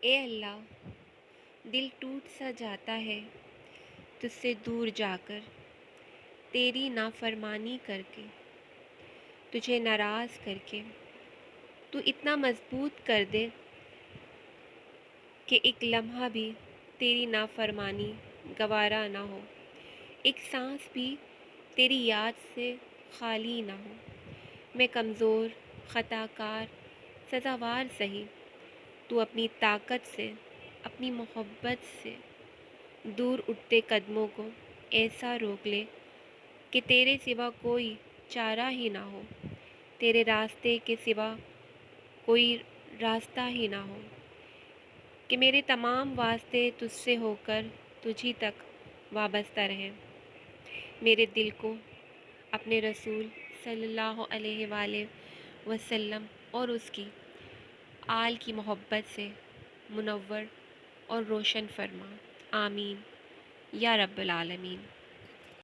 اے اللہ، دل ٹوٹ سا جاتا ہے تجھ سے دور جا کر، تیری نافرمانی کر کے، تجھے ناراض کر کے۔ تو اتنا مضبوط کر دے کہ ایک لمحہ بھی تیری نافرمانی گوارا نہ ہو، ایک سانس بھی تیری یاد سے خالی نہ ہو۔ میں کمزور، خطا کار، سزاوار سہی، تو اپنی طاقت سے، اپنی محبت سے دور اٹھتے قدموں کو ایسا روک لے کہ تیرے سوا کوئی چارہ ہی نہ ہو، تیرے راستے کے سوا کوئی راستہ ہی نہ ہو، کہ میرے تمام واسطے تجھ سے ہو کر تجھی تک وابستہ رہیں۔ میرے دل کو اپنے رسول صلی اللہ علیہ وآلہ وسلم اور اس کی آل کی محبت سے منور اور روشن فرما، آمین یا رب العالمین۔